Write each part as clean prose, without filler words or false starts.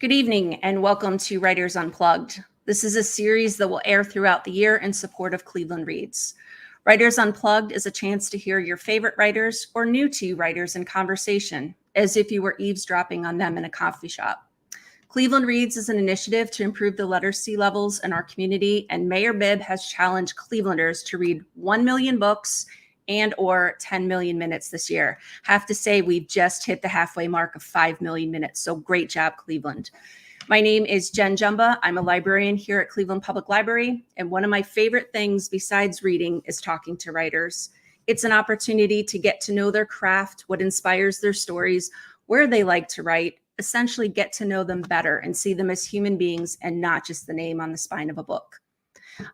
Good evening and welcome to Writers Unplugged. This is a series that will air throughout the year in support of Cleveland Reads. Writers Unplugged is a chance to hear your favorite writers or new to you writers in conversation, as if you were eavesdropping on them in a coffee shop. Cleveland Reads is an initiative to improve the literacy levels in our community, and Mayor Bibb has challenged Clevelanders to read 1 million books and or 10 million minutes this year. Have to say we've just hit the halfway mark of 5 million minutes, so great job, Cleveland. My name is Jen Jumba. I'm a librarian here at Cleveland Public Library, and one of my favorite things besides reading is talking to writers. It's an opportunity to get to know their craft, what inspires their stories, where they like to write, essentially get to know them better and see them as human beings and not just the name on the spine of a book.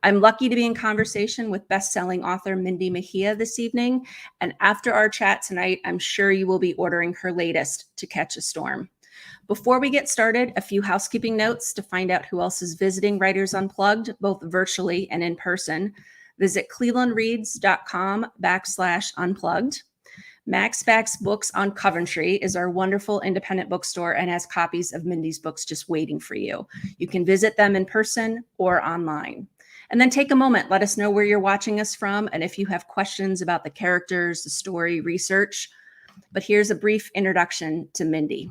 I'm lucky to be in conversation with best-selling author Mindy Mejia this evening, and after our chat tonight, I'm sure you will be ordering her latest, To Catch a Storm. Before we get started, a few housekeeping notes to find out who else is visiting Writers Unplugged, both virtually and in person. Visit clevelandreads.com/unplugged. Max Facts Books on Coventry is our wonderful independent bookstore and has copies of Mindy's books just waiting for you. You can visit them in person or online. And then take a moment, let us know where you're watching us from and if you have questions about the characters, the story, research. But here's a brief introduction to Mindy.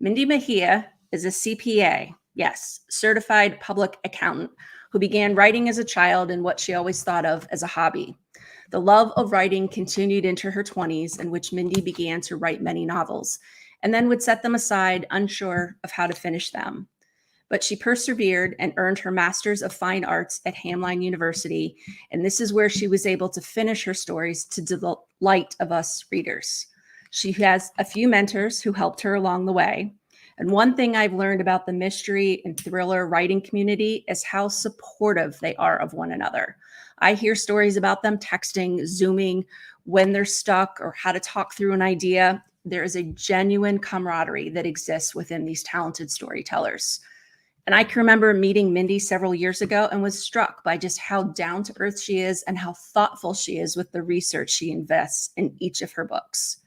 Mindy Mejia is a CPA, yes, certified public accountant, who began writing as a child in what she always thought of as a hobby. The love of writing continued into her 20s, in which Mindy began to write many novels, and then would set them aside, unsure of how to finish them. But she persevered and earned her Master's of Fine Arts at Hamline University, and this is where she was able to finish her stories to the delight of us readers. She has a few mentors who helped her along the way. And one thing I've learned about the mystery and thriller writing community is how supportive they are of one another. I hear stories about them texting, Zooming, when they're stuck, or how to talk through an idea. There is a genuine camaraderie that exists within these talented storytellers. And I can remember meeting Mindy several years ago and was struck by just how down to earth she is and how thoughtful she is with the research she invests in each of her books.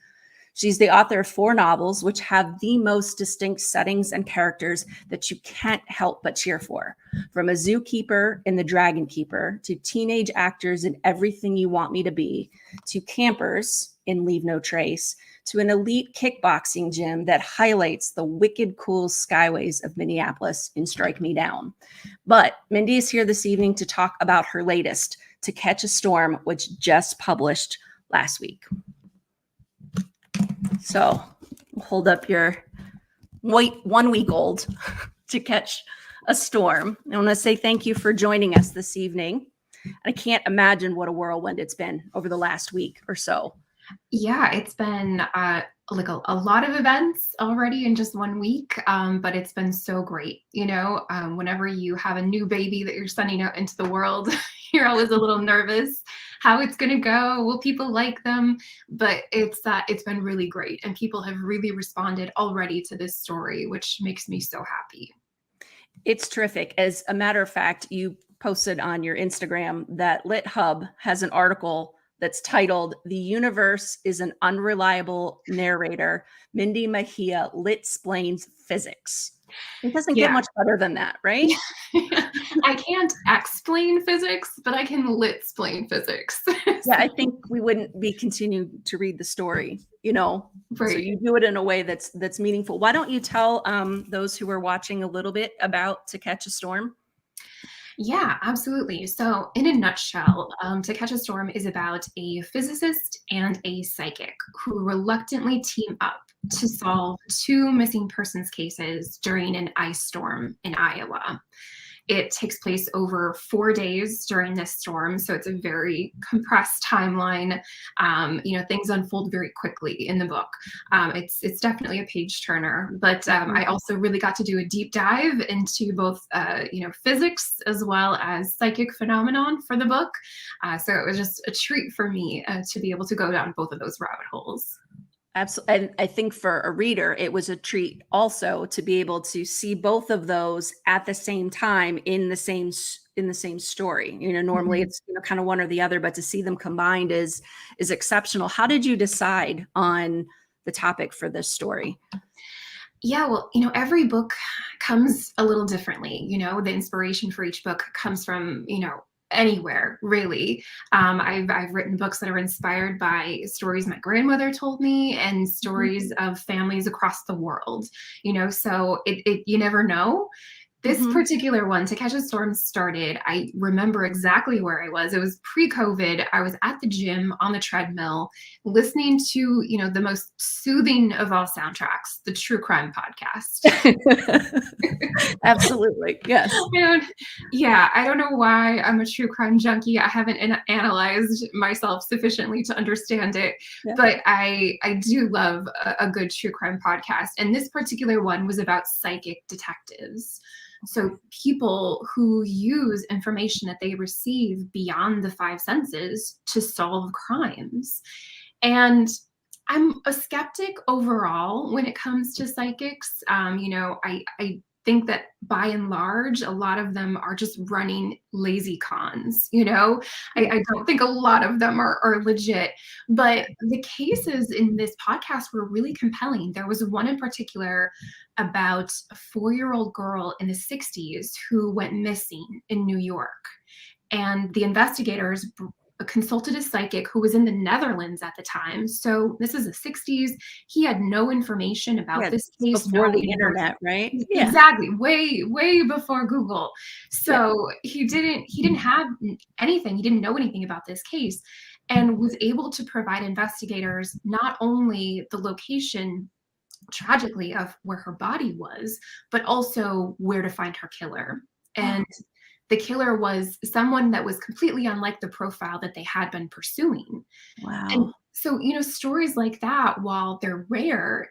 She's the author of 4 novels, which have the most distinct settings and characters that you can't help but cheer for. From a zookeeper in The Dragon Keeper, to teenage actors in Everything You Want Me to Be, to campers in Leave No Trace, to an elite kickboxing gym that highlights the wicked cool skyways of Minneapolis in Strike Me Down. But Mindy is here this evening to talk about her latest, To Catch a Storm, which just published last week. So hold up your 1 week old To Catch a Storm. I want to say thank you for joining us this evening. I can't imagine what a whirlwind it's been over the last week or so. Yeah, it's been like a lot of events already in just 1 week, but it's been so great. Whenever you have a new baby that you're sending out into the world, you're always a little nervous how it's going to go. Will people like them? But it's been really great, and people have really responded already to this story, which makes me so happy. It's terrific. As a matter of fact, you posted on your Instagram that LitHub has an article that's titled "The Universe is an Unreliable Narrator. Mindy Mejia Lit-splains Physics." It doesn't get much better than that, right? I can't explain physics, but I can lit-splain physics. Yeah, I think we wouldn't be continuing to read the story, Right. So you do it in a way that's meaningful. Why don't you tell those who are watching a little bit about To Catch a Storm? Yeah, absolutely. So in a nutshell, To Catch a Storm is about a physicist and a psychic who reluctantly team up to solve 2 missing persons cases during an ice storm in Iowa. It takes place over 4 days during this storm, so it's a very compressed timeline. Things unfold very quickly in the book. It's definitely a page turner, but I also really got to do a deep dive into both physics as well as psychic phenomenon for the book. So it was just a treat for me to be able to go down both of those rabbit holes. Absolutely. And I think for a reader, it was a treat also to be able to see both of those at the same time in the same story. Normally it's kind of one or the other, but to see them combined is exceptional. How did you decide on the topic for this story? Yeah, well, every book comes a little differently. The inspiration for each book comes from, anywhere really. I've written books that are inspired by stories my grandmother told me and stories of families across the world. So it you never know. This Mm-hmm. particular one, To Catch a Storm, started, I remember exactly where I was. It was pre-COVID. I was at the gym on the treadmill listening to, the most soothing of all soundtracks, the true crime podcast. Absolutely. Yes. And yeah, I don't know why I'm a true crime junkie. I haven't analyzed myself sufficiently to understand it, Yeah. but I do love a good true crime podcast. And this particular one was about psychic detectives. So people who use information that they receive beyond the five senses to solve crimes. And I'm a skeptic overall when it comes to psychics. I think that by and large, a lot of them are just running lazy cons. Yeah. I don't think a lot of them are legit. But the cases in this podcast were really compelling. There was one in particular about a 4-year-old girl in the 60s who went missing in New York. And the investigators consulted a psychic who was in the Netherlands at the time. So this is the 60s. He had no information about Yeah. this It's case. before No, the internet, right? Yeah. exactly, way before Google. Yeah. So he didn't have anything. He didn't know anything about this case, and was able to provide investigators not only the location, tragically, of where her body was, but also where to find her killer. And the killer was someone that was completely unlike the profile that they had been pursuing. And Wow. so, stories like that, while they're rare,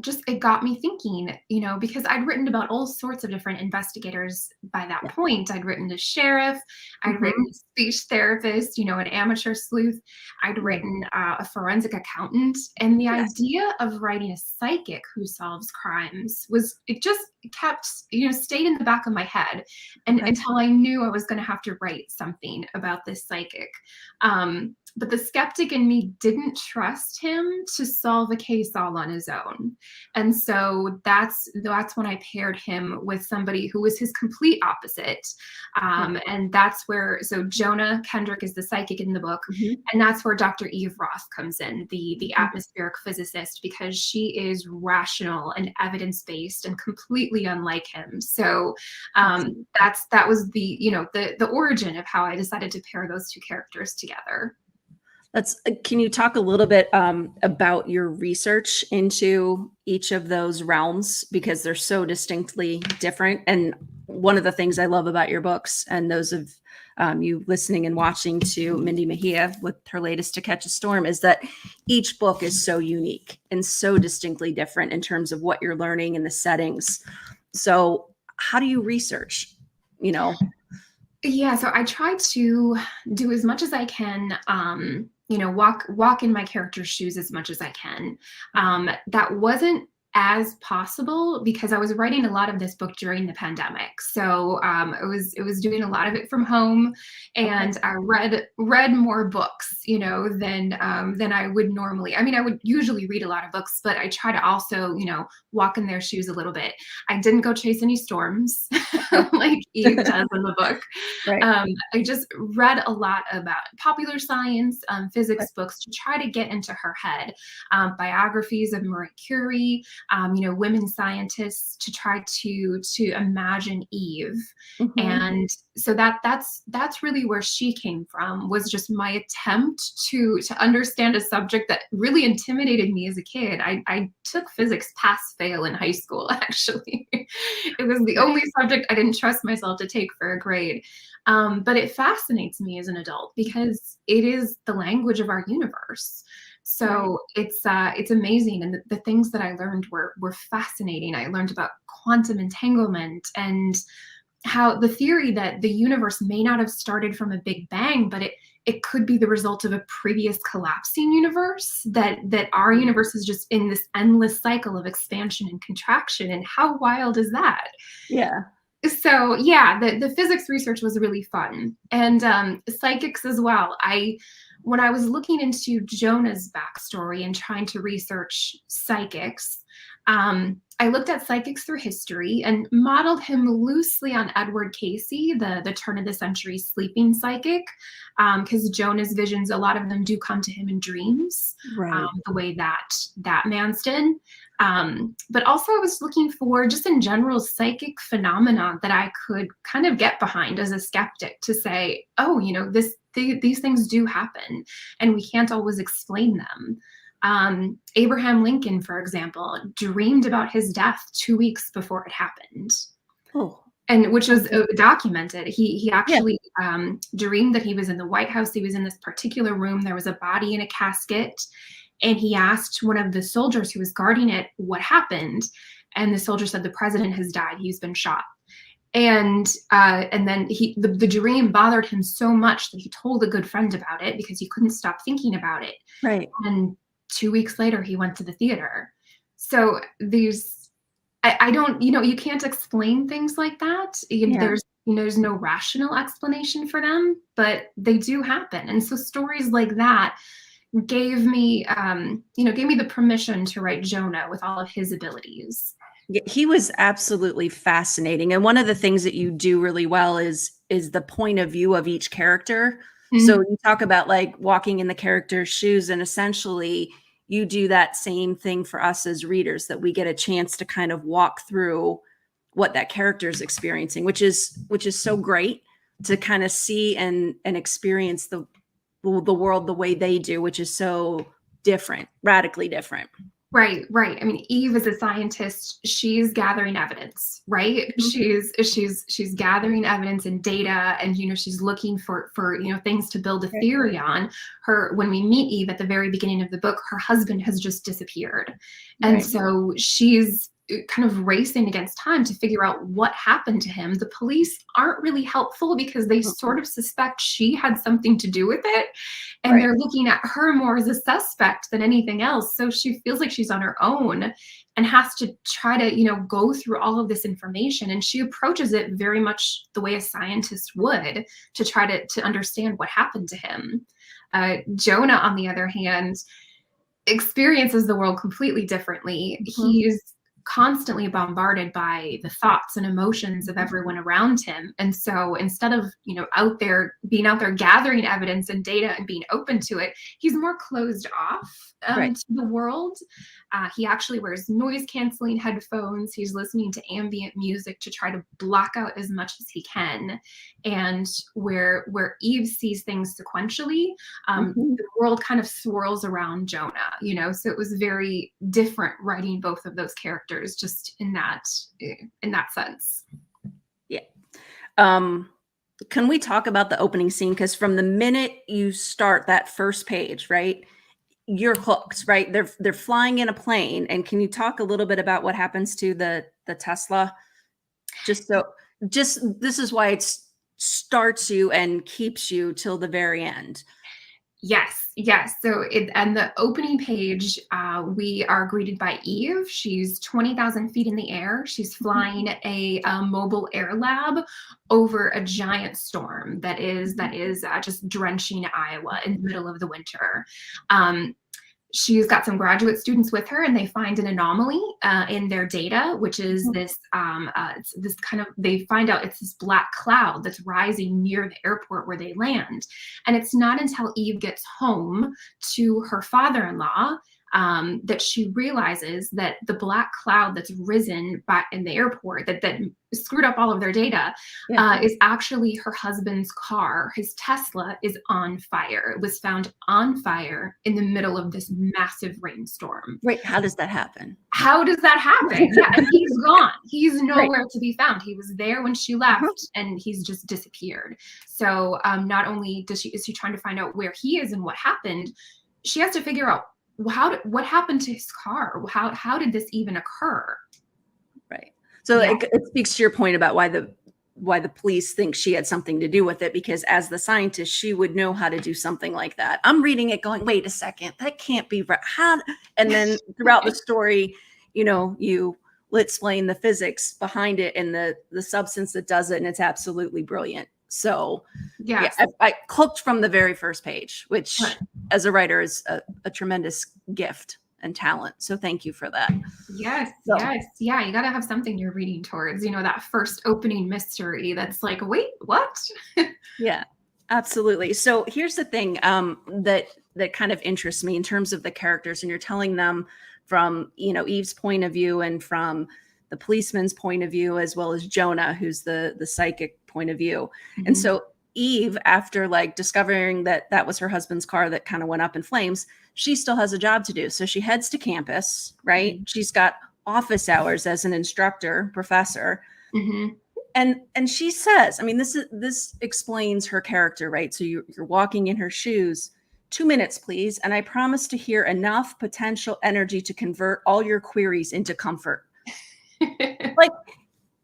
just it got me thinking, because I'd written about all sorts of different investigators by that Yeah. point. I'd written a sheriff, I'd written a speech therapist, an amateur sleuth, I'd written a forensic accountant. And the Yes. idea of writing a psychic who solves crimes it just kept, stayed in the back of my head. And Okay. until I knew I was going to have to write something about this psychic. But the skeptic in me didn't trust him to solve a case all on his own. And so that's when I paired him with somebody who was his complete opposite. Yeah. And that's where, so Jonah Kendrick is the psychic in the book. Mhm. And that's where Dr. Eve Roth comes in, the atmospheric physicist, because she is rational and evidence-based and completely unlike him. So that was the origin of how I decided to pair those two characters together. Can you talk a little bit about your research into each of those realms, because they're so distinctly different? And one of the things I love about your books, and those of you listening and watching to Mindy Mejia with her latest To Catch a Storm, is that each book is so unique and so distinctly different in terms of what you're learning and the settings. So how do you research? Yeah, so I try to do as much as I can, walk in my character's shoes as much as I can. That wasn't as possible because I was writing a lot of this book during the pandemic. So it was doing a lot of it from home, and I read more books, than I would normally. I mean, I would usually read a lot of books, but I try to also, walk in their shoes a little bit. I didn't go chase any storms like Eve does in the book. Right. I just read a lot about popular science, physics books to try to get into her head, biographies of Marie Curie, women scientists to try to imagine Eve. Mhm. And so that's really where she came from, was just my attempt to understand a subject that really intimidated me as a kid. I took physics pass fail in high school, actually. It was the only subject I didn't trust myself to take for a grade. But it fascinates me as an adult because it is the language of our universe. So it's amazing, and the things that I learned were fascinating. I learned about quantum entanglement and how the theory that the universe may not have started from a big bang, but it could be the result of a previous collapsing universe, that our universe is just in this endless cycle of expansion and contraction. And how wild is that? Yeah. So yeah, the physics research was really fun, and psychics as well. When I was looking into Jonah's backstory and trying to research psychics, I looked at psychics through history and modeled him loosely on Edward Casey, the turn of the century sleeping psychic, because Jonah's visions, a lot of them do come to him in dreams, Right. the way that man's did. But also I was looking for just in general psychic phenomena that I could kind of get behind as a skeptic to say, oh, these things do happen and we can't always explain them. Abraham Lincoln, for example, dreamed about his death 2 weeks before it happened. Oh. And which was documented. He actually Yeah. dreamed that he was in the White House. He was in this particular room. There was a body in a casket. And he asked one of the soldiers who was guarding it what happened. And the soldier said, the president has died. He's been shot. And then the dream bothered him so much that he told a good friend about it because he couldn't stop thinking about it. Right. And 2 weeks later, he went to the theater. So I don't, you can't explain things like that. Yeah. There's no rational explanation for them, but they do happen. And so stories like that gave me the permission to write Jonah with all of his abilities. Yeah, he was absolutely fascinating. And one of the things that you do really well is the point of view of each character. Mm-hmm. So you talk about like walking in the character's shoes, and essentially you do that same thing for us as readers, that we get a chance to kind of walk through what that character is experiencing, which is so great to kind of see and experience the world the way they do, which is so different, radically different. Right. I mean, Eve is a scientist. She's gathering evidence, right? Mm-hmm. She's gathering evidence and data, and she's looking for things to build a theory on. When we meet Eve at the very beginning of the book, her husband has just disappeared, and so she's kind of racing against time to figure out what happened to him. The police aren't really helpful because they sort of suspect she had something to do with it. And they're looking at her more as a suspect than anything else. So she feels like she's on her own and has to try to, go through all of this information. And she approaches it very much the way a scientist would to try to understand what happened to him. Jonah, on the other hand, experiences the world completely differently. Mm-hmm. He's constantly bombarded by the thoughts and emotions of everyone around him. And so instead of, being out there gathering evidence and data and being open to it, he's more closed off to the world. He actually wears noise canceling headphones. He's listening to ambient music to try to block out as much as he can. And where Eve sees things sequentially, the world kind of swirls around Jonah, so it was very different writing both of those characters just in that sense. Yeah. Can we talk about the opening scene? Because from the minute you start that first page, right, you're hooked, right? They're flying in a plane. And can you talk a little bit about what happens to the Tesla? Just this is why it starts you and keeps you till the very end. Yes. So and the opening page, we are greeted by Eve. She's 20,000 feet in the air. She's flying a mobile air lab over a giant storm that is just drenching Iowa in the middle of the winter. She's got some graduate students with her, and they find an anomaly in their data, which is this they find out it's this black cloud that's rising near the airport where they land. And it's not until Eve gets home to her father-in-law that she realizes that the black cloud that's risen in the airport that screwed up all of their data is actually her husband's car. His Tesla is on fire. It was found on fire in the middle of this massive rainstorm. Right. How does that happen? Yeah, and he's gone. He's nowhere to be found. He was there when she left, and he's just disappeared. So not only is she trying to find out where he is and what happened, she has to figure out what happened to his car. How did this even occur? Right. So it speaks to your point about why the police think she had something to do with it, because as the scientist, she would know how to do something like that. I'm reading it going, wait a second, that can't be right. And then throughout the story, you will explain the physics behind it and the substance that does it. And it's absolutely brilliant. So I hooked from the very first page, which as a writer is a tremendous gift and talent. So thank you for that. Yes, So, yes. Yeah, you got to have something you're reading towards, that first opening mystery that's like, wait, what? yeah, absolutely. So here's the thing that kind of interests me in terms of the characters, and you're telling them from, Eve's point of view and from the policeman's point of view, as well as Jonah, who's the psychic point of view. And Mhm. so Eve, after like discovering that that was her husband's car that kind of went up in flames, she still has a job to do. So she heads to campus, right? Mhm. She's got office hours as an instructor, professor. Mhm. And she says, I mean, this explains her character, right? So you're walking in her shoes. 2 minutes, please, and I promise to hear enough potential energy to convert all your queries into comfort. Like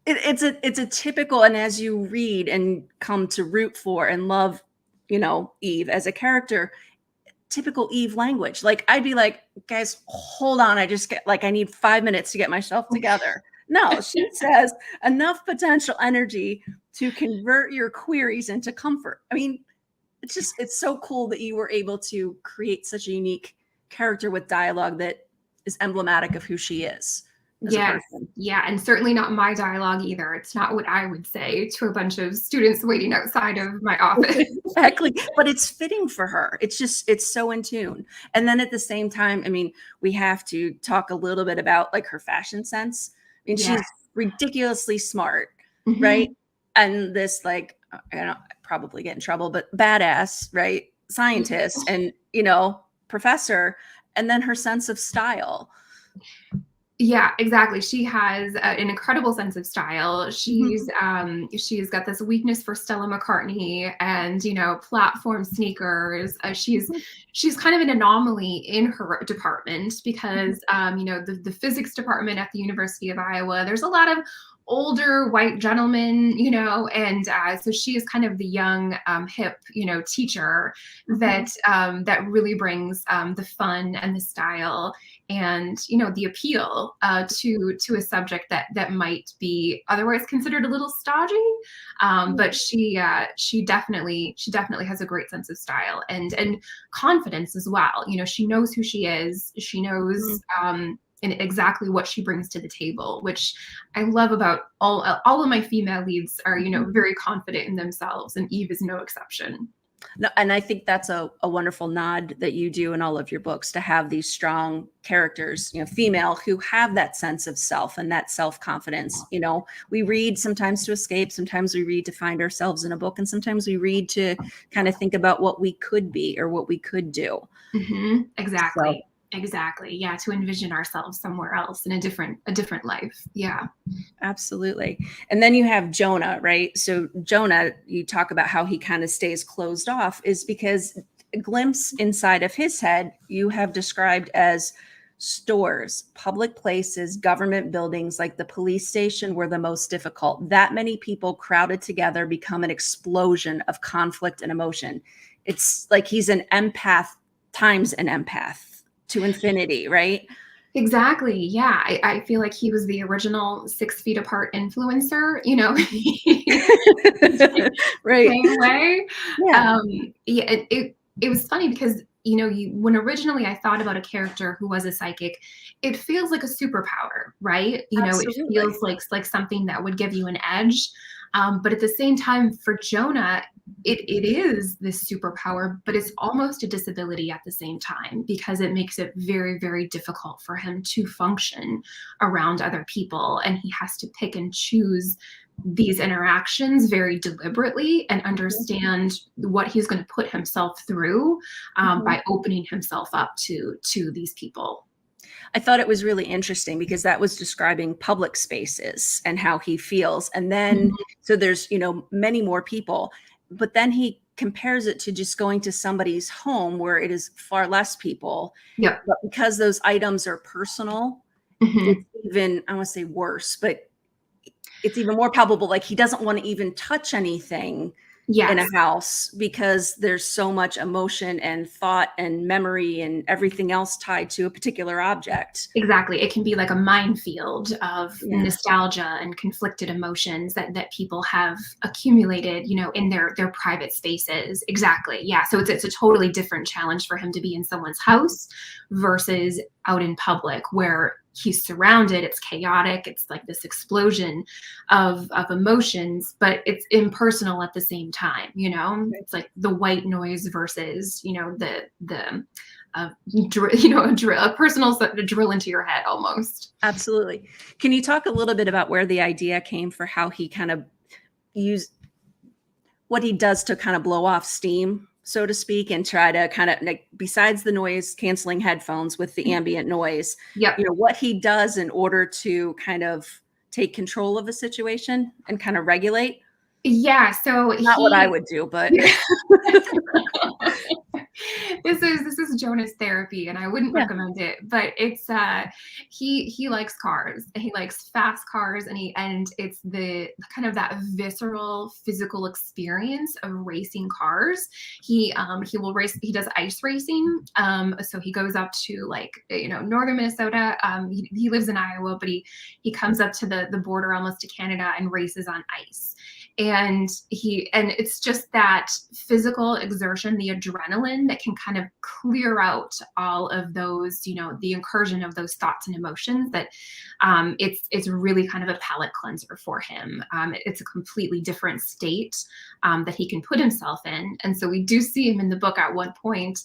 it's a typical, and as you read and come to root for and love, Eve as a character, typical Eve language. Like I'd be like, guys, hold on. I need 5 minutes to get myself together. No, she says enough potential energy to convert your queries into comfort. I mean, it's so cool that you were able to create such a unique character with dialogue that is emblematic of who she is as a Yes. person. Yeah, and certainly not my dialogue either. It's not what I would say to a bunch of students waiting outside of my office. Exactly. But it's fitting for her. It's so in tune. And then at the same time, I mean, we have to talk a little bit about like her fashion sense. I mean, Yeah. she's ridiculously smart, right? Mhm. And this like, I don't probably get in trouble, but badass, right? Scientist and, professor, and then her sense of style. Yeah, exactly. She has an incredible sense of style. She's Mhm. she's got this weakness for Stella McCartney and platform sneakers. She's kind of an anomaly in her department Mhm. because the physics department at the University of Iowa, there's a lot of older white gentlemen, and so she is kind of the young hip teacher Mhm. that really brings the fun and the style and the appeal to a subject that might be otherwise considered a little stodgy, but she definitely has a great sense of style and confidence as well. She knows who she is. She knows Mhm. and exactly what she brings to the table, which I love about all of my female leads are Mhm. very confident in themselves, and Eve is no exception. No, and I think that's a wonderful nod that you do in all of your books to have these strong characters, female, who have that sense of self and that self-confidence. We read sometimes to escape, sometimes we read to find ourselves in a book, and sometimes we read to kind of think about what we could be or what we could do. So Exactly. Exactly. Yeah, to envision ourselves somewhere else in a different life. Yeah. absolutely. And then you have Jonah, right? So Jonah, you talk about how he kind of stays closed off is because a glimpse inside of his head you have described as stores, public places, government buildings like the police station were the most difficult. That many people crowded together become an explosion of conflict and emotion. It's like he's an empath times an empath to infinity, right? Exactly. Yeah. I feel like he was the original 6 feet apart influencer, Right. same way. Yeah. Yeah, it was funny because when originally I thought about a character who was a psychic, it feels like a superpower, right? It Absolutely. feels like something that would give you an edge. But at the same time, for Jonah, it is this superpower, but it's almost a disability at the same time because it makes it very, very difficult for him to function around other people. And he has to pick and choose these interactions very deliberately and understand what he's going to put himself through Mhm. by opening himself up to these people. I thought it was really interesting because that was describing public spaces and how he feels. And then, Mhm. so there's, many more people, but then he compares it to just going to somebody's home where it is far less people. Yep. But because those items are personal, it's Mhm. even, I want to say worse, but it's even more palpable. Like he doesn't want to even touch anything in a Yes. house because there's so much emotion and thought and memory and everything else tied to a particular object. Exactly. It can be like a minefield of Yeah. nostalgia and conflicted emotions that people have accumulated, in their private spaces. Exactly. Yeah. So it's a totally different challenge for him to be in someone's house versus out in public where he's surrounded, it's chaotic, it's like this explosion of emotions, but it's impersonal at the same time. It's like the white noise versus, the a personal drill into your head almost. Absolutely. Can you talk a little bit about where the idea came for how he kind of used what he does to kind of blow off steam, so to speak, and try to kind of like, besides the noise canceling headphones with the ambient noise, Yep. what he does in order to kind of take control of a situation and kind of regulate? Yeah. So Not what I he would do, but this is Jonas therapy, and I wouldn't yeah. recommend it. But it's he likes cars. He likes fast cars, and it's the kind of that visceral physical experience of racing cars. He will race. He does ice racing. So he goes up to like northern Minnesota. He lives in Iowa, but he comes up to the border almost to Canada and races on ice. And it's just that physical exertion, the adrenaline that can kind of clear out all of those, the incursion of those thoughts and emotions that it's really kind of a palate cleanser for him. It's a completely different state that he can put himself in. And so we do see him in the book at one point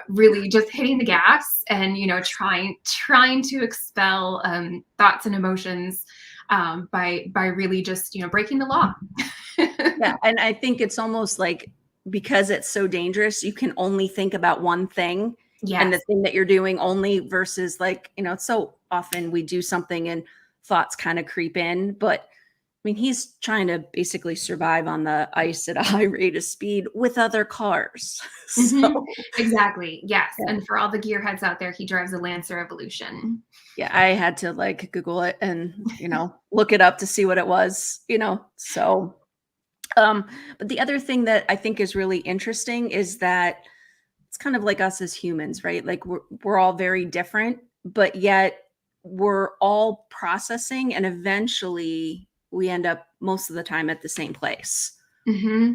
really just hitting the gas and trying to expel thoughts and emotions by really just breaking the law. Yeah, and I think it's almost like because it's so dangerous, you can only think about one thing and the Yes. thing that you're doing only versus like, so often we do something and thoughts kind of creep in, but I mean, he's trying to basically survive on the ice at a high rate of speed with other cars. Mhm. So, Exactly. Yes. yeah. And for all the gearheads out there, he drives a Lancer Evolution. Yeah, I had to like Google it and, look it up to see what it was. So, but the other thing that I think is really interesting is that it's kind of like us as humans, right? Like we're all very different, but yet we're all processing and eventually we end up most of the time at the same place. Hmm.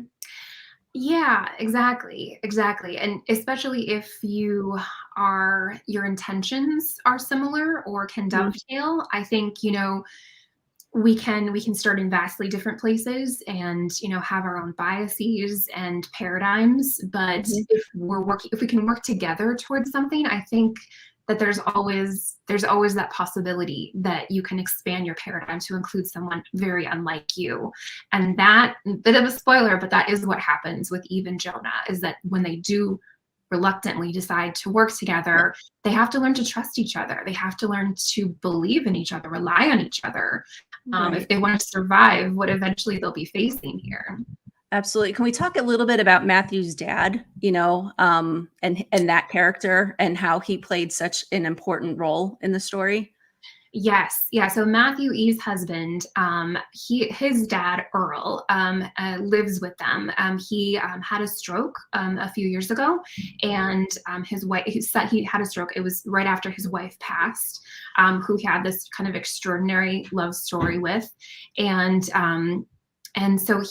Yeah, exactly. Exactly. And especially if your intentions are similar or can Mhm, dovetail, I think, we can start in vastly different places and have our own biases and paradigms, but mhm. if we can work together towards something, I think that there's always that possibility that you can expand your paradigm to include someone very unlike you. And that bit of a spoiler, but that is what happens with Eve and Jonah, is that when they do reluctantly decide to work Yeah, together, they have to learn to trust each other. They have to learn to believe in each other, rely on each other, if right. they want to survive what eventually they'll be facing here. Absolutely. Can we talk a little bit about Matthew's dad, and that character and how he played such an important role in the story? Yes, yeah. So Matthew E's husband, his dad Earl, lives with them. He had a stroke a few years ago, and his wife. He said he had a stroke. It was right after his wife passed, who he had this kind of extraordinary love story with, and. And so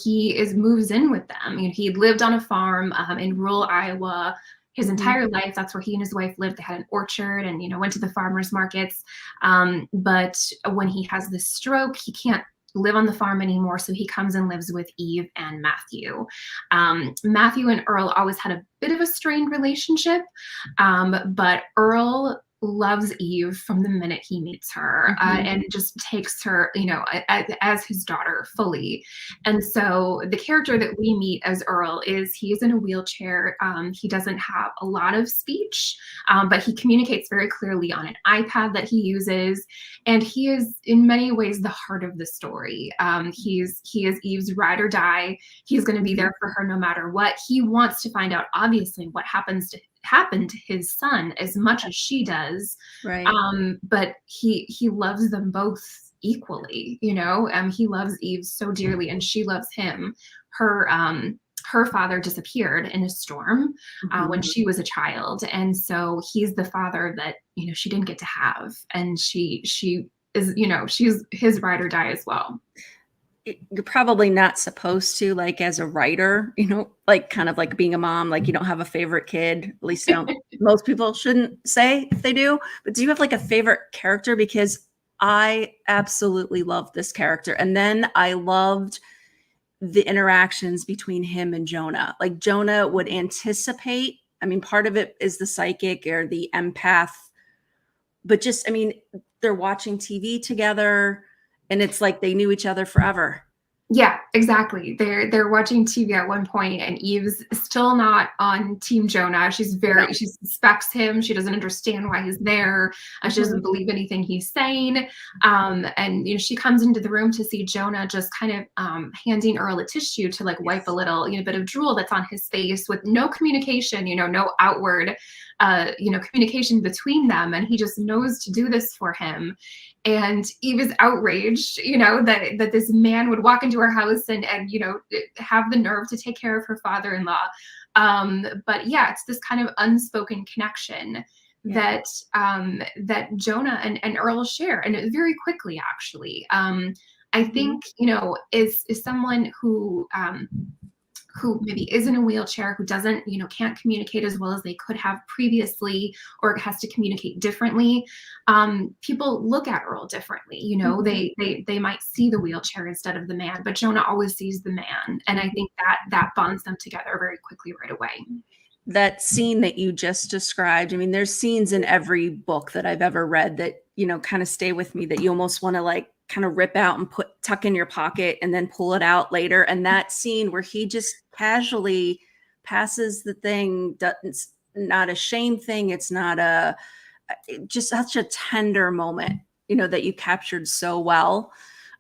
moves in with them. He lived on a farm in rural Iowa his Mhm. entire life. That's where he and his wife lived. They had an orchard and went to the farmers markets. But when he has this stroke, he can't live on the farm anymore. So he comes and lives with Eve and Matthew. Matthew and Earl always had a bit of a strained relationship, but Earl loves Eve from the minute he meets her, Mhm. and just takes her, as his daughter fully. And so the character that we meet as Earl he is in a wheelchair. He doesn't have a lot of speech, but he communicates very clearly on an iPad that he uses. And he is in many ways the heart of the story. He is Eve's ride or die. He's going to be Mhm. there for her no matter what. He wants to find out, obviously, what happened to his son as much as she does. Right. But he loves them both equally, he loves Eve so dearly and she loves him. Her father disappeared in a storm when she was a child, and so he's the father that she didn't get to have, and she is she's his ride or die as well. You're probably not supposed to, like, as a writer, like kind of like being a mom, like you don't have a favorite kid. At least don't. Most people shouldn't say if they do. But do you have like a favorite character? Because I absolutely loved this character, and then I loved the interactions between him and Jonah. Like Jonah would anticipate. I mean, part of it is the psychic or the empath, but just, I mean, they're watching TV together and it's like they knew each other forever. Yeah, exactly. They're watching TV at one point, and Eve's still not on Team Jonah. She suspects him. She doesn't understand why he's there. She doesn't believe anything he's saying. And she comes into the room to see Jonah just kind of handing Earl a tissue to like wipe a little bit of drool that's on his face, with no communication. No outward communication between them, and he just knows to do this for him. And Eve is outraged, that this man would walk into her house and have the nerve to take care of her father-in-law. But yeah, it's this kind of unspoken connection that Jonah and Earl share, and very quickly, actually. I think is someone who maybe is in a wheelchair, who doesn't, can't communicate as well as they could have previously, or has to communicate differently. People look at Earl differently. They might see the wheelchair instead of the man, but Jonah always sees the man. And I think that bonds them together very quickly right away. That scene that you just described, I mean, there's scenes in every book that I've ever read that, kind of stay with me, that you almost want to like kind of rip out and tuck in your pocket and then pull it out later. And that scene where he just casually passes the thing, it's not a shame thing. It's not just such a tender moment, that you captured so well.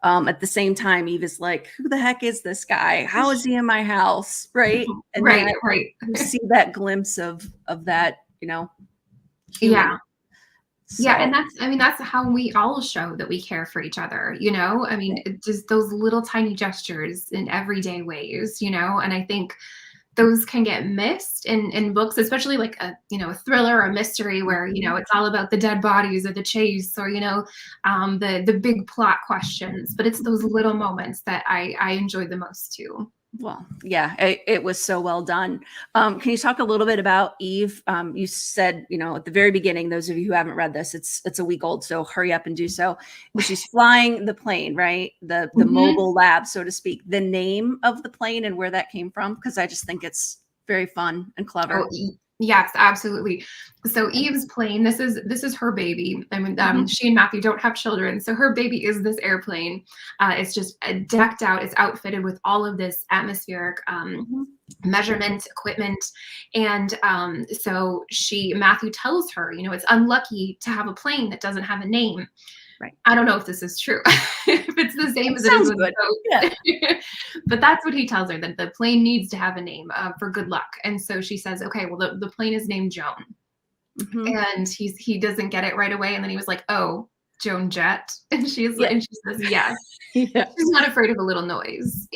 At the same time, Eve is like, who the heck is this guy? How is he in my house? Right. And right. You see that glimpse of that, human. Yeah. So. Yeah, and that's how we all show that we care for each other, I mean, just those little tiny gestures in everyday ways, and I think those can get missed in books, especially like a thriller or a mystery where, it's all about the dead bodies or the chase or, the big plot questions, but it's those little moments that I enjoy the most too. Well, yeah, it was so well done. Can you talk a little bit about Eve? You said, at the very beginning, those of you who haven't read this, it's a week old, so hurry up and do so. She's flying the plane, right? The mobile lab, so to speak. The name of the plane and where that came from, because I just think it's very fun and clever. Oh, yes, absolutely. So Eve's plane, this is her baby. I mean, she and Matthew don't have children, so her baby is this airplane. It's just decked out. It's outfitted with all of this atmospheric measurement equipment, and so Matthew tells her, it's unlucky to have a plane that doesn't have a name. Right. I don't know if this is true. If it's the same as it is with good. Yeah. But that's what he tells her, that the plane needs to have a name for good luck. And so she says, okay, well, the plane is named Joan. And he doesn't get it right away. And then he was like, oh, Joan Jett. And and she says, yes. Yeah. She's not afraid of a little noise.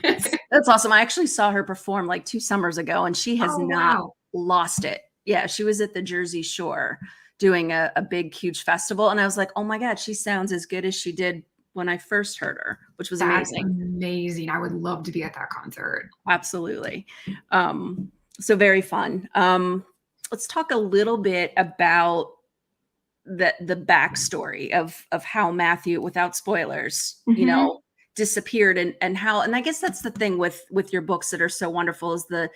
That's awesome. I actually saw her perform like 2 summers ago, and she has not lost it. Yeah. She was at the Jersey Shore doing a big, huge festival. And I was like, oh my God, she sounds as good as she did when I first heard her, which was amazing. I would love to be at that concert. Absolutely. So very fun. Let's talk a little bit about the backstory of how Matthew, without spoilers, disappeared, and how, and I guess that's the thing with your books that are so wonderful, is the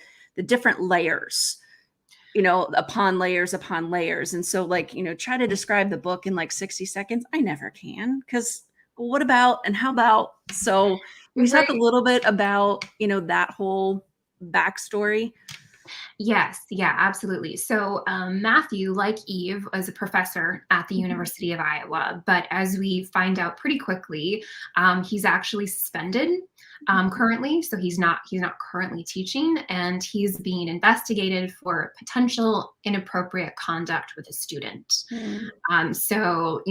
different layers, upon layers upon layers. And so like, try to describe the book in like 60 seconds. I never can, because what about, and how about, so we talk a little bit about, that whole backstory. Yes, yeah, absolutely. So Matthew, like Eve, was a professor at the University of Iowa, but as we find out pretty quickly, he's actually suspended currently. So he's not currently teaching, and he's being investigated for potential inappropriate conduct with a student. So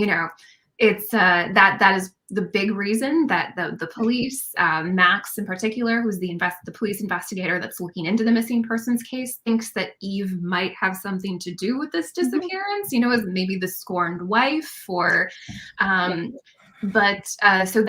It's that is the big reason that the police, Max in particular, who's the police investigator that's looking into the missing persons case, thinks that Eve might have something to do with this disappearance. You know, as maybe the scorned wife, or but so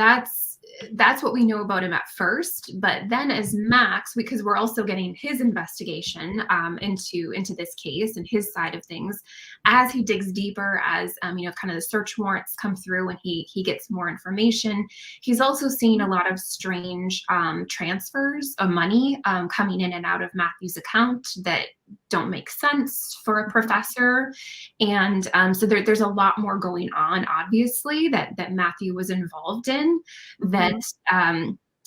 that's what we know about him at first. But then as Max, because we're also getting his investigation into this case and his side of things, as he digs deeper, as you know, kind of the search warrants come through and he gets more information, he's also seeing a lot of strange transfers of money coming in and out of Matthew's account that don't make sense for a professor. And so there's a lot more going on, obviously, that Matthew was involved in, that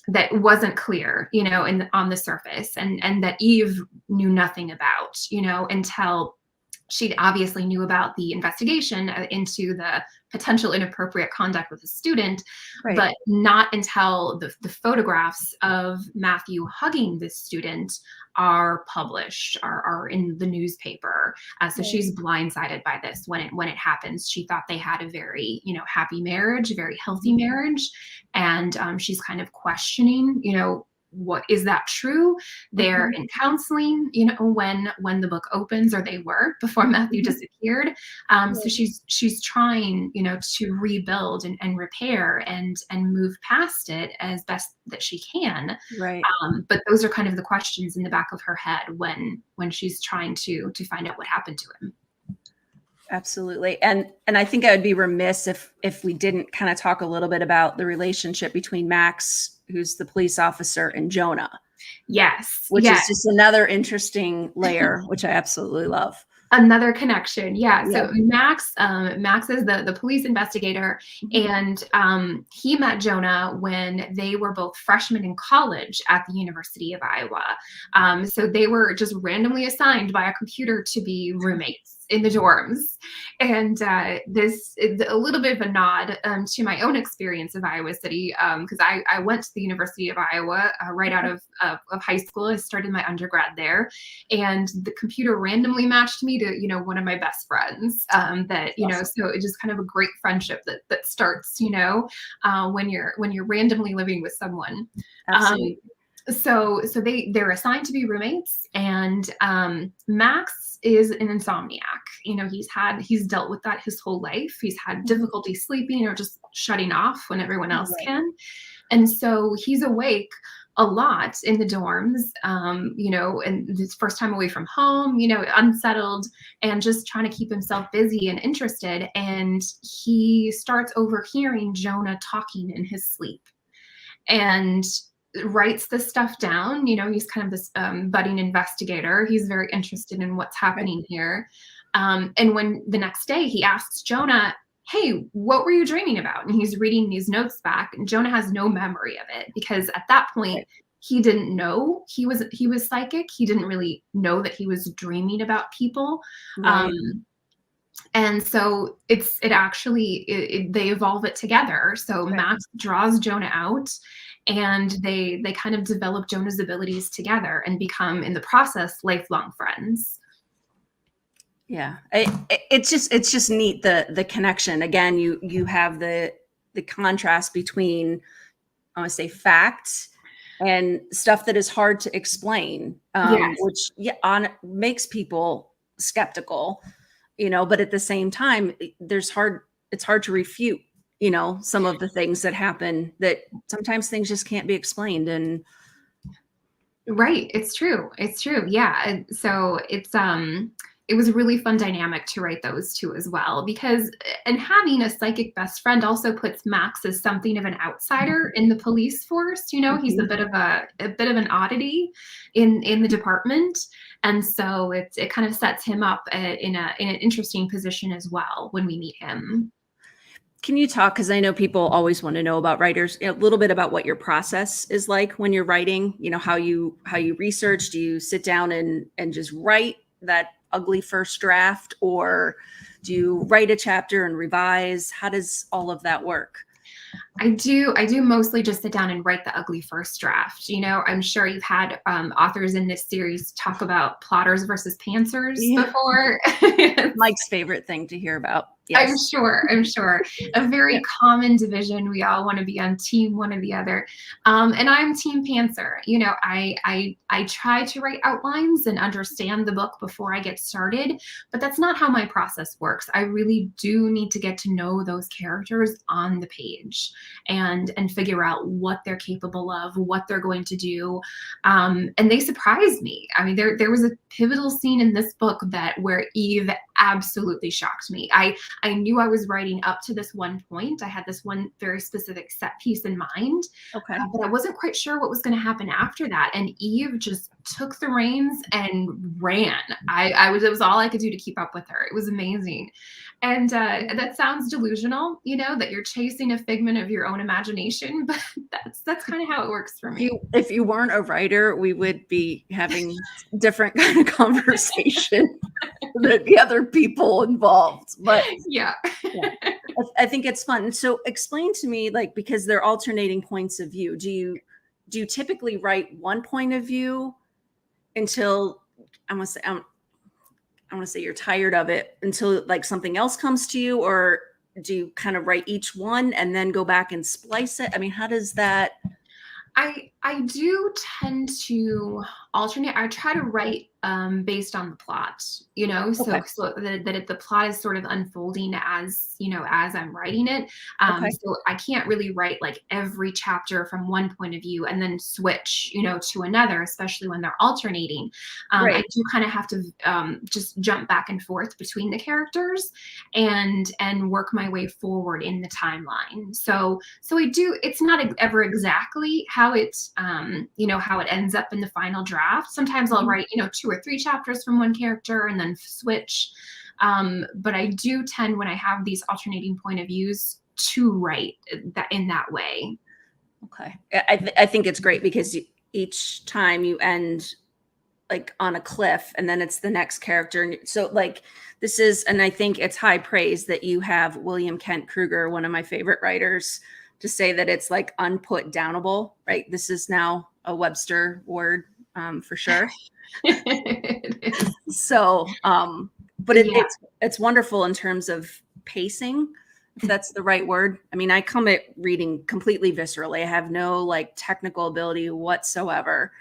that wasn't clear, you know, on the surface, and that Eve knew nothing about, you know, until she obviously knew about the investigation into the potential inappropriate conduct with a student, but not until the photographs of Matthew hugging this student are published, are in the newspaper. So she's blindsided by this when it happens. She thought they had a very, you know, happy marriage, a very healthy marriage, and she's kind of questioning, you know, what is that true? They're in counseling, you know, when the book opens, or they were before Matthew disappeared. So she's trying, you know, to rebuild and repair and move past it as best that she can. Right. But those are kind of the questions in the back of her head when she's trying to find out what happened to him. Absolutely. And I think I would be remiss if we didn't kind of talk a little bit about the relationship between Max, who's the police officer, and Jonah. Yes. Which is just another interesting layer, which I absolutely love. Another connection. Yeah. So Max is the police investigator, and he met Jonah when they were both freshmen in college at the University of Iowa. So they were just randomly assigned by a computer to be roommates in the dorms. And this is a little bit of a nod to my own experience of Iowa City, because I went to the University of Iowa right out of high school. I started my undergrad there, and the computer randomly matched me to, you know, one of my best friends. That, you know, so it's just kind of a great friendship that starts, you know, when you're randomly living with someone. Absolutely. So they're assigned to be roommates, and Max is an insomniac. You know, he's dealt with that his whole life. He's had difficulty sleeping or just shutting off when everyone else can. And so he's awake a lot in the dorms, you know, and his first time away from home, you know, unsettled and just trying to keep himself busy and interested. And he starts overhearing Jonah talking in his sleep, and writes this stuff down. You know, he's kind of this budding investigator. He's very interested in what's happening here. And when the next day he asks Jonah, hey, what were you dreaming about? And he's reading these notes back, and Jonah has no memory of it, because at that point he didn't know he was psychic. He didn't really know that he was dreaming about people. And so they evolve it together. So Max draws Jonah out, and they kind of develop Jonah's abilities together and become, in the process, lifelong friends. Yeah, it's just neat, the connection. Again, you have the contrast between, I want to say, facts and stuff that is hard to explain, which makes people skeptical, you know. But at the same time, it's hard to refute, you know, some of the things that happen, that sometimes things just can't be explained. And it's true. Yeah. And so it was a really fun dynamic to write those two as well, because, and having a psychic best friend also puts Max as something of an outsider in the police force. You know, he's a bit of an oddity in the department. And so it kind of sets him up in an interesting position as well when we meet him. Can you talk, because I know people always want to know about writers, a little bit about what your process is like when you're writing, you know, how you research? Do you sit down and just write that ugly first draft, or do you write a chapter and revise? How does all of that work? I do mostly just sit down and write the ugly first draft. You know, I'm sure you've had authors in this series talk about plotters versus pantsers before. Mike's favorite thing to hear about. I'm Yes. sure. I'm sure. A Yeah. very common division. We all want to be on team one or the other. And I'm team pantser. I try to write outlines and understand the book before I get started, but that's not how my process works. I really do need to get to know those characters on the page and figure out what they're capable of, what they're going to do. And they surprised me. I mean, there was a pivotal scene in this book where Eve absolutely shocked me. I knew I was writing up to this one point. I had this one very specific set piece in mind, Okay. but I wasn't quite sure what was going to happen after that. And Eve just took the reins and ran. It was all I could do to keep up with her. It was amazing. And that sounds delusional, that you're chasing a figment of your own imagination, but that's kind of how it works for me. If you weren't a writer, we would be having different kind of conversation. There'd be other people involved, but Yeah. I think it's fun. So explain to me, like, because they're alternating points of view. Do you typically write one point of view until I want to say you're tired of it until like something else comes to you, or do you kind of write each one and then go back and splice it? I mean, how does that? I do tend to alternate. I try to write based on the plot, so Okay. the plot is sort of unfolding as I'm writing it. Okay. So I can't really write like every chapter from one point of view and then switch, to another, especially when they're alternating. I Right. do kind of have to just jump back and forth between the characters and work my way forward in the timeline. So I do. It's not ever exactly how how it ends up in the final draft. Sometimes I'll write 2 or 3 chapters from one character and then switch. But I do tend, when I have these alternating point of views, to write that in that way. Okay. I think it's great because each time you end like on a cliff and then it's the next character. And so like this is, and I think it's high praise that you have William Kent Kruger, one of my favorite writers, to say that it's like unput downable, right? This is now a Webster word for sure. So, but Yeah. it's wonderful in terms of pacing, if that's the right word. I mean, I come at reading completely viscerally. I have no like technical ability whatsoever.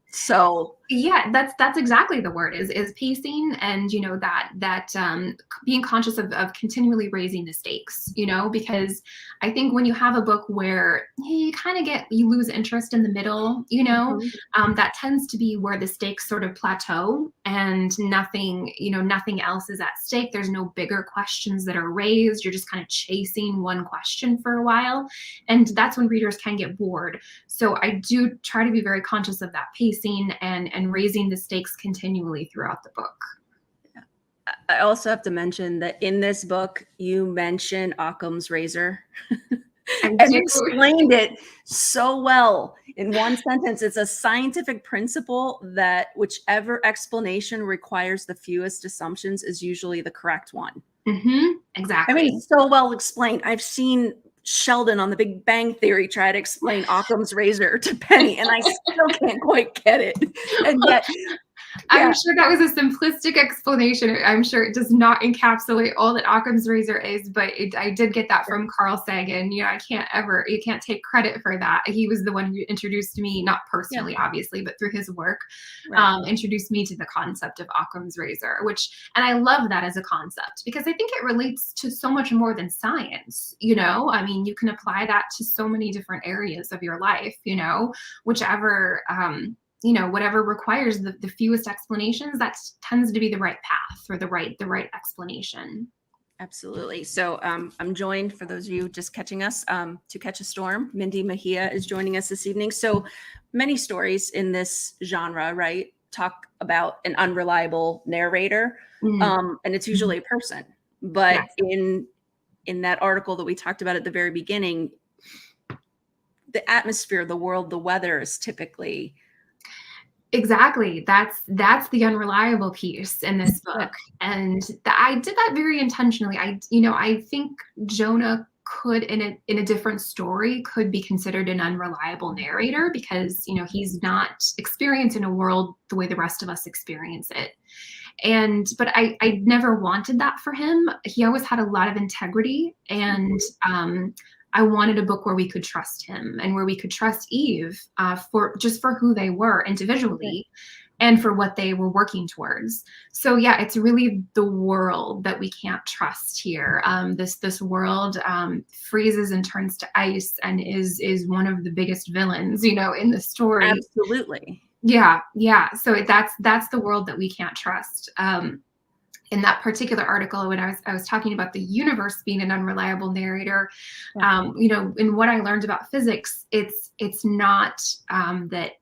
So Yeah, that's exactly the word is pacing, and that being conscious of continually raising the stakes, because I think when you have a book where you kind of you lose interest in the middle, mhm. that tends to be where the stakes sort of plateau and nothing else is at stake. There's no bigger questions that are raised. You're just kind of chasing one question for a while, and that's when readers can get bored. So I do try to be very conscious of that pacing and raising the stakes continually throughout the book. I also have to mention that in this book, you mention Occam's razor I and do. explained it so well in one sentence. It's a scientific principle that whichever explanation requires the fewest assumptions is usually the correct one. I Exactly. mean, so well explained. I've seen Sheldon on The Big Bang Theory try to explain Occam's razor to Penny, and I still can't quite get it. And yet, I'm yeah, sure that was a simplistic explanation. I'm sure it does not encapsulate all that Occam's razor is, but I did get that from Carl Sagan. You can't take credit for that. He was the one who introduced me, not yeah, personally, obviously, but through his work, right. introduced me to the concept of Occam's razor, and I love that as a concept because I think it relates to so much more than science. I mean, you can apply that to so many different areas of your life, whichever, whatever requires the fewest explanations, that tends to be the right path or the right explanation. Absolutely. So I'm joined, for those of you just catching us, to catch a storm. Mindy Mejia is joining us this evening. So many stories in this genre, right, talk about an unreliable narrator, and it's usually a person. But Yes. in that article that we talked about at the very beginning, the atmosphere, the world, the weather is typically Exactly. That's the unreliable piece in this yeah. book. And I did that very intentionally. I think Jonah could, in a different story, could be considered an unreliable narrator because, he's not experiencing a world the way the rest of us experience it. But I never wanted that for him. He always had a lot of integrity, and I wanted a book where we could trust him and where we could trust Eve for who they were individually and for what they were working towards. So yeah, it's really the world that we can't trust here. This world freezes and turns to ice and is one of the biggest villains, in the story. Absolutely. Yeah. So that's the world that we can't trust. In that particular article, when I was talking about the universe being an unreliable narrator, in what I learned about physics, it's not that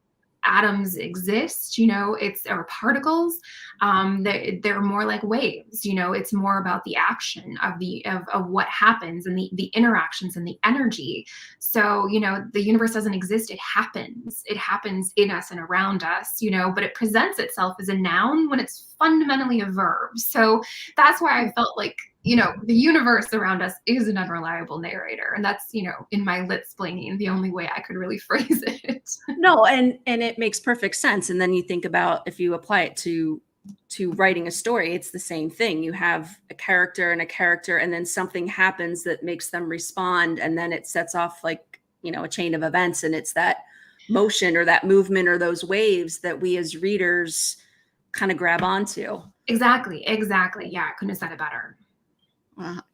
atoms exist, or particles. They're more like waves, it's more about the action of what happens and the interactions and the energy. So, the universe doesn't exist. It happens in us and around us, but it presents itself as a noun when it's fundamentally a verb. So that's why I felt like, the universe around us is an unreliable narrator. And that's, in my lit-splaining, the only way I could really phrase it. No, and it makes perfect sense. And then you think about, if you apply it to writing a story, it's the same thing. You have a character, and then something happens that makes them respond. And then it sets off like, a chain of events. And it's that motion or that movement or those waves that we as readers kind of grab onto. Exactly. Yeah, I couldn't have said it better.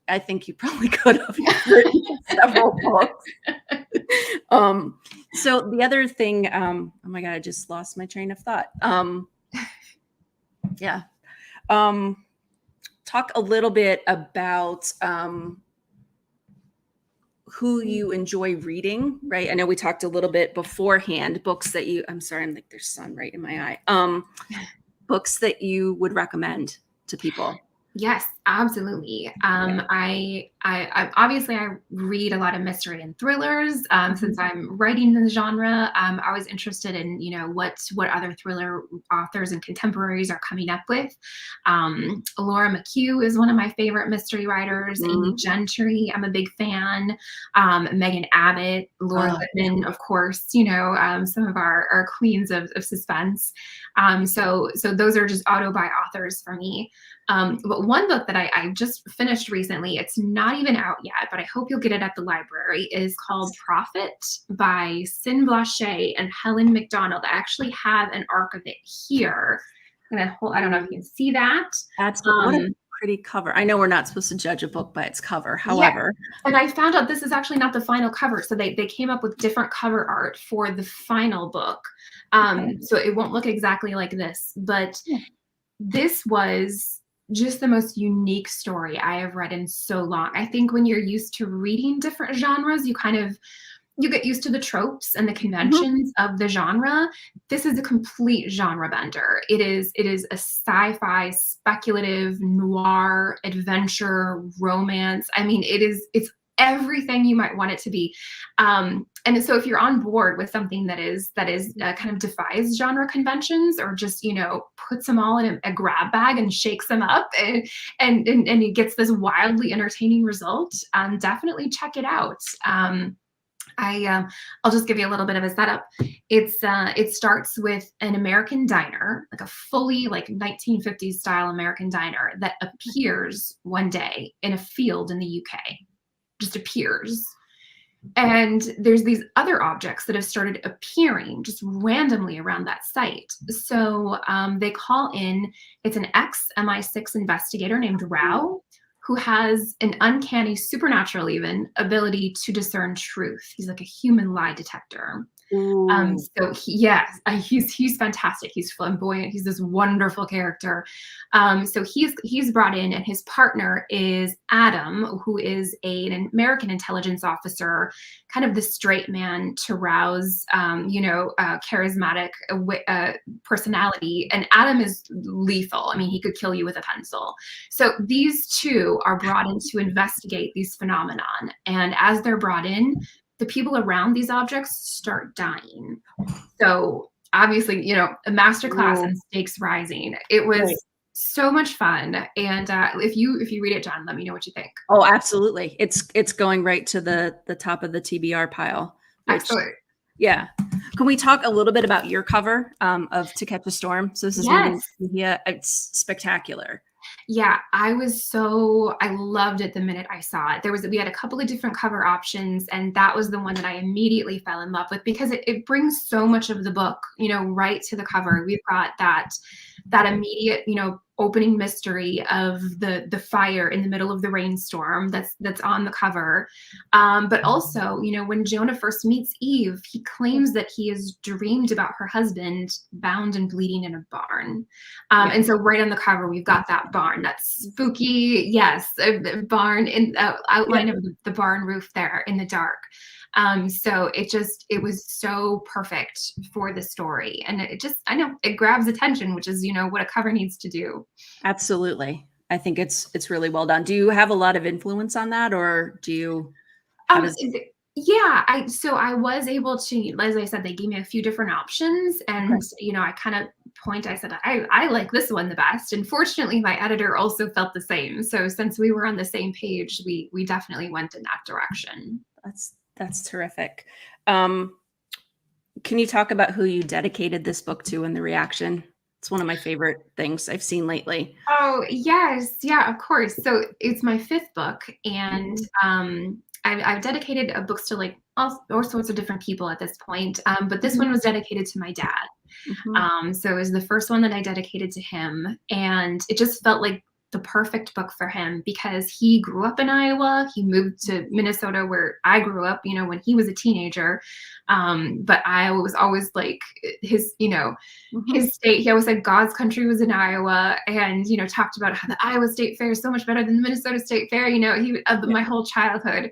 I think you probably could have written several books. So the other thing, oh my God, I just lost my train of thought. Talk a little bit about who you enjoy reading, right? I know we talked a little bit beforehand, books that I'm sorry, I'm like, there's sun right in my eye. Books that you would recommend to people. Yes, absolutely. I obviously I read a lot of mystery and thrillers since I'm writing in the genre. I was interested in what other thriller authors and contemporaries are coming up with. Laura McHugh is one of my favorite mystery writers. Amy Gentry, I'm a big fan. Megan Abbott, Laura Lippman, of course. Some of our queens of suspense. So those are just auto by authors for me. But one book that I just finished recently, it's not even out yet, but I hope you'll get it at the library, is called Prophet by Sin Blaché and Helen McDonald. I actually have an arc of it here. I don't know if you can see that. Absolutely. What a pretty cover. I know we're not supposed to judge a book by its cover. However. Yeah. And I found out this is actually not the final cover. So they came up with different cover art for the final book. So it won't look exactly like this, but this was just the most unique story I have read in so long. I think when you're used to reading different genres, you get used to the tropes and the conventions of the genre. This is a complete genre bender. It is a sci-fi, speculative, noir, adventure, romance. I mean, it's everything you might want it to be. And so if you're on board with something that is kind of defies genre conventions, or just, puts them all in a grab bag and shakes them up and it gets this wildly entertaining result, definitely check it out. I'll just give you a little bit of a setup. It starts with an American diner, like a fully 1950s style American diner that appears one day in a field in the UK. Just appears. And there's these other objects that have started appearing just randomly around that site. So they call in, it's an ex-MI6 investigator named Rao, who has an uncanny, supernatural even, ability to discern truth. He's like a human lie detector. So he's fantastic. He's flamboyant. He's this wonderful character. So he's brought in, and his partner is Adam, who is an American intelligence officer, kind of the straight man to Rao's, charismatic personality. And Adam is lethal. I mean, he could kill you with a pencil. So these two are brought in to investigate these phenomenon. And as they're brought in, the people around these objects start dying. So obviously, a masterclass in stakes rising. It was so much fun. And if you read it, John, let me know what you think. Oh, absolutely. It's going right to the top of the TBR pile. Absolutely. Yeah. Can we talk a little bit about your cover of To Catch a Storm? So this is Mindy Yes. Mejia. It's spectacular. Yeah, I loved it the minute I saw it. We had a couple of different cover options, and that was the one that I immediately fell in love with because it brings so much of the book, right to the cover. We've got that immediate, opening mystery of the fire in the middle of the rainstorm that's on the cover. But also, when Jonah first meets Eve, he claims that he has dreamed about her husband bound and bleeding in a barn. And so right on the cover, we've got that barn. That's spooky. Yes, a barn in outline of the barn roof there in the dark. So it was so perfect for the story. And I know it grabs attention, which is, what a cover needs to do. Absolutely. I think it's really well done. Do you have a lot of influence on that, or do you, yeah, I was able to, as I said, they gave me a few different options, and I kind of I said I like this one the best, and fortunately my editor also felt the same. So since we were on the same page, we definitely went in that direction. That's terrific. Can you talk about who you dedicated this book to and the reaction? It's one of my favorite things I've seen lately. Oh, yes. Yeah, of course. So it's my 5th book, and I've dedicated books to like all sorts of different people at this point. But this one was dedicated to my dad. So it was the first one that I dedicated to him, and it just felt like the perfect book for him because he grew up in Iowa. He moved to Minnesota where I grew up, when he was a teenager. But Iowa was always like his, his state. He always said God's country was in Iowa, and, talked about how the Iowa State Fair is so much better than the Minnesota State Fair, my whole childhood.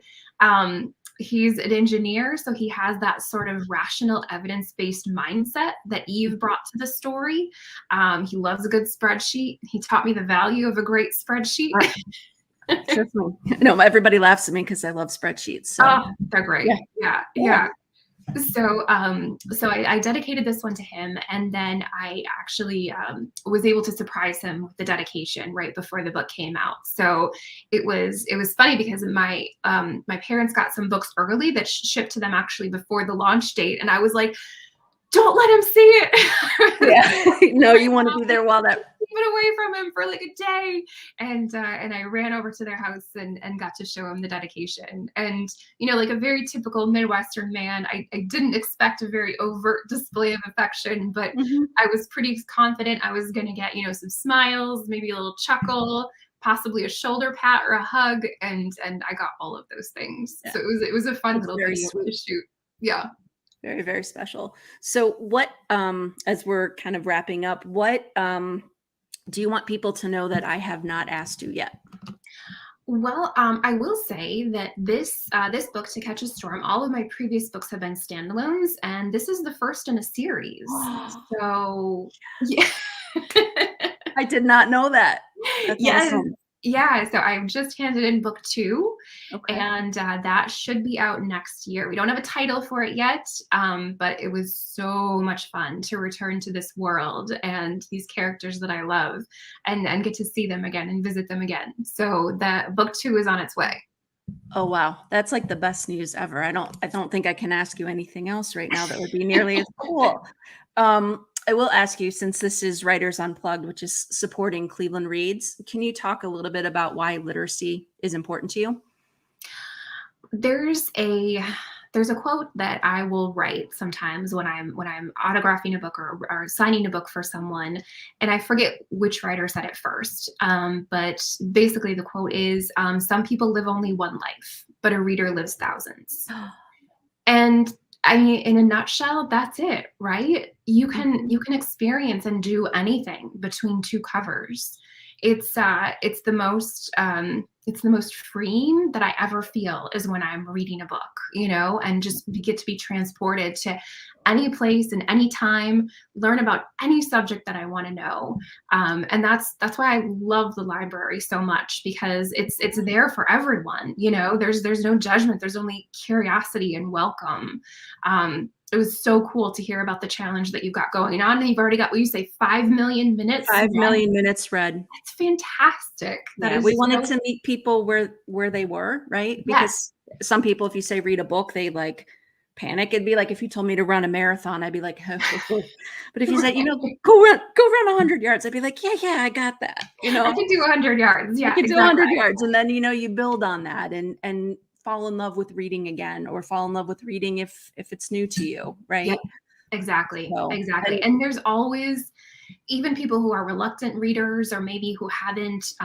He's an engineer, so he has that sort of rational, evidence-based mindset that Eve brought to the story. He loves a good spreadsheet. He taught me the value of a great spreadsheet. No, everybody laughs at me because I love spreadsheets. So. Oh, they're great. Yeah. So I dedicated this one to him, and then I actually was able to surprise him with the dedication right before the book came out. So it was funny because my parents got some books early that shipped to them actually before the launch date, and I was like, don't let him see it. No, you want to be there while that. Keep it away from him for like a day. And I ran over to their house and got to show him the dedication. And, like a very typical Midwestern man, I didn't expect a very overt display of affection, but I was pretty confident I was going to get, some smiles, maybe a little chuckle, possibly a shoulder pat or a hug. And I got all of those things. Yeah. So it was a fun little video to shoot. Yeah. Very, very special. So what, as we're kind of wrapping up, what do you want people to know that I have not asked you yet? Well, I will say that this book, To Catch a Storm, all of my previous books have been standalones, and this is the first in a series. So, yeah. I did not know that. That's awesome. Yeah, so I've just handed in book 2, and that should be out next year. We don't have a title for it yet, but it was so much fun to return to this world and these characters that I love and get to see them again and visit them again. So that book 2 is on its way. Oh, wow. That's like the best news ever. I don't think I can ask you anything else right now that would be nearly as cool. I will ask you, since this is Writers Unplugged, which is supporting Cleveland Reads, can you talk a little bit about why literacy is important to you? There's a quote that I will write sometimes when I'm autographing a book or signing a book for someone, and I forget which writer said it first. But basically the quote is, some people live only one life, but a reader lives thousands. And I mean, in a nutshell, that's it, right? You can experience and do anything between 2 covers. It's the most freeing that I ever feel is when I'm reading a book, and just get to be transported to any place and any time, learn about any subject that I want to know. And that's why I love the library so much, because it's there for everyone. There's no judgment. There's only curiosity and welcome. It was so cool to hear about the challenge that you've got going on. And you've already got, what you say, 5 million minutes? 5 million minutes read. That's fantastic. We wanted to meet people where they were, right? Because some people, if you say read a book, they like panic. It'd be like if you told me to run a marathon, I'd be like, but if you said, go run 100 yards, I'd be like, yeah, I got that. I can do 100 yards. I Yeah, could do exactly. 100 yards. And then, you build on that and fall in love with reading again, or fall in love with reading if it's new to you. Right. Yeah, exactly. So, Exactly. And there's always, even people who are reluctant readers, or maybe who haven't,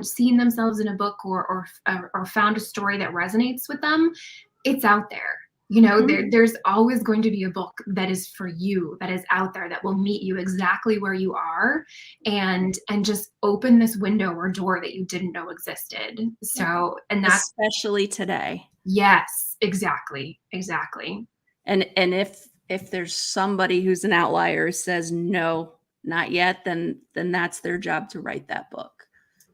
seen themselves in a book, or found a story that resonates with them, it's out there. There's always going to be a book that is for you, that is out there, that will meet you exactly where you are, and just open this window or door that you didn't know existed. So, and that's especially today. Yes, exactly. And if there's somebody who's an outlier who says no, not yet, then that's their job to write that book.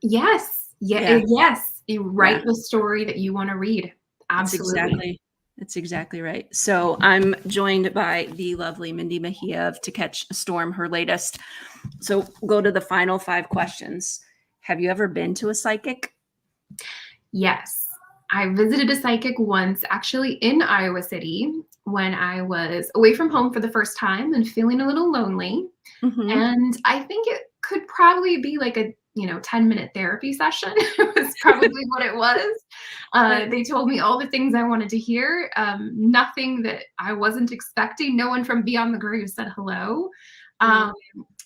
Yes. Yeah. Yes. You write the story that you want to read. Absolutely. That's exactly right. So I'm joined by the lovely Mindy Mejia of To Catch a Storm, her latest. So go to the final 5 questions. Have you ever been to a psychic? Yes. I visited a psychic once, actually in Iowa City, when I was away from home for the first time and feeling a little lonely. Mm-hmm. And I think it could probably be like a 10-minute therapy session. It was probably what it was. They told me all the things I wanted to hear. Nothing that I wasn't expecting. No one from beyond the grave said hello. But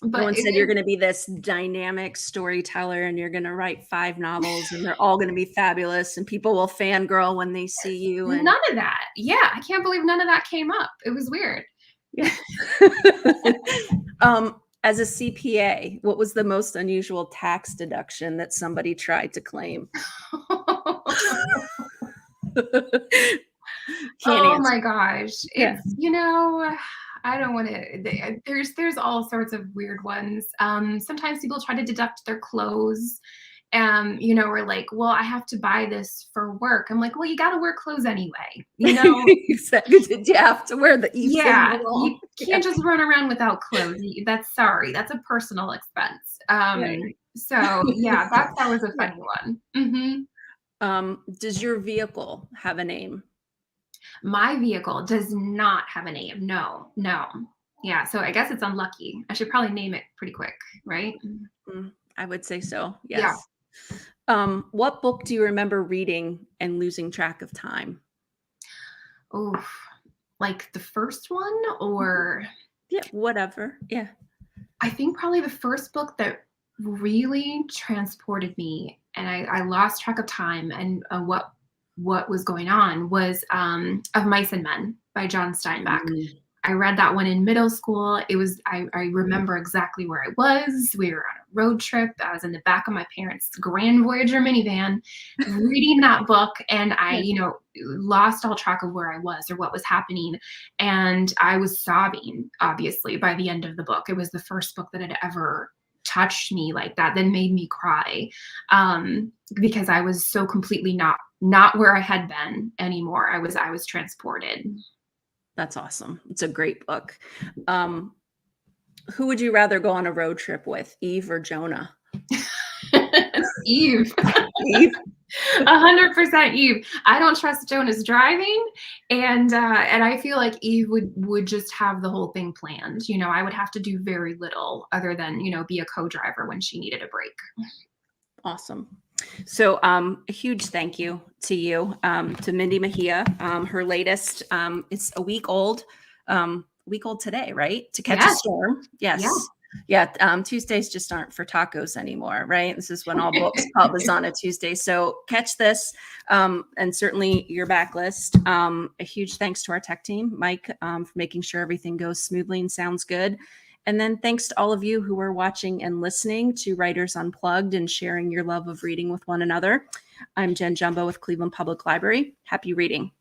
no one said you're going to be this dynamic storyteller and you're going to write 5 novels and they're all going to be fabulous and people will fangirl when they see you. And none of that. Yeah, I can't believe none of that came up. It was weird. Yeah. As a CPA, what was the most unusual tax deduction that somebody tried to claim? Oh my gosh. Yeah. It's, I don't want to, there's all sorts of weird ones. Sometimes people try to deduct their clothes. We're like, well, I have to buy this for work. I'm like, well, you got to wear clothes anyway. Exactly. Did you have to wear the symbol? You can't just run around without clothes. That's a personal expense. So yeah, that was a funny one. Mm-hmm. Does your vehicle have a name? My vehicle does not have a name. No. Yeah, so I guess it's unlucky. I should probably name it pretty quick, right? I would say so. Yes. Yeah. What book do you remember reading and losing track of time? Oh, like the first one, or? Yeah, whatever. Yeah. I think probably the first book that really transported me, and I lost track of time and what was going on, was Of Mice and Men by John Steinbeck. I read that one in middle school. It was, I remember exactly where I was. We were on a road trip. I was in the back of my parents' Grand Voyager minivan reading that book. And I, lost all track of where I was or what was happening. And I was sobbing, obviously, by the end of the book. It was the first book that had ever touched me like that made me cry, because I was so completely not where I had been anymore. I was transported. That's awesome. It's a great book. Who would you rather go on a road trip with, Eve or Jonah? Eve. 100% Eve. I don't trust Jonah's driving, and I feel like Eve would just have the whole thing planned. I would have to do very little other than be a co-driver when she needed a break. Awesome. So a huge thank you to you, to Mindy Mejia. Her latest, it's a week old today, right? To Catch a Storm. Yes. Yeah. Tuesdays just aren't for tacos anymore, right? This is when all books pub is on a Tuesday. So catch this, and certainly your backlist. A huge thanks to our tech team, Mike, for making sure everything goes smoothly and sounds good. And then thanks to all of you who are watching and listening to Writers Unplugged and sharing your love of reading with one another. I'm Jen Jumbo with Cleveland Public Library. Happy reading.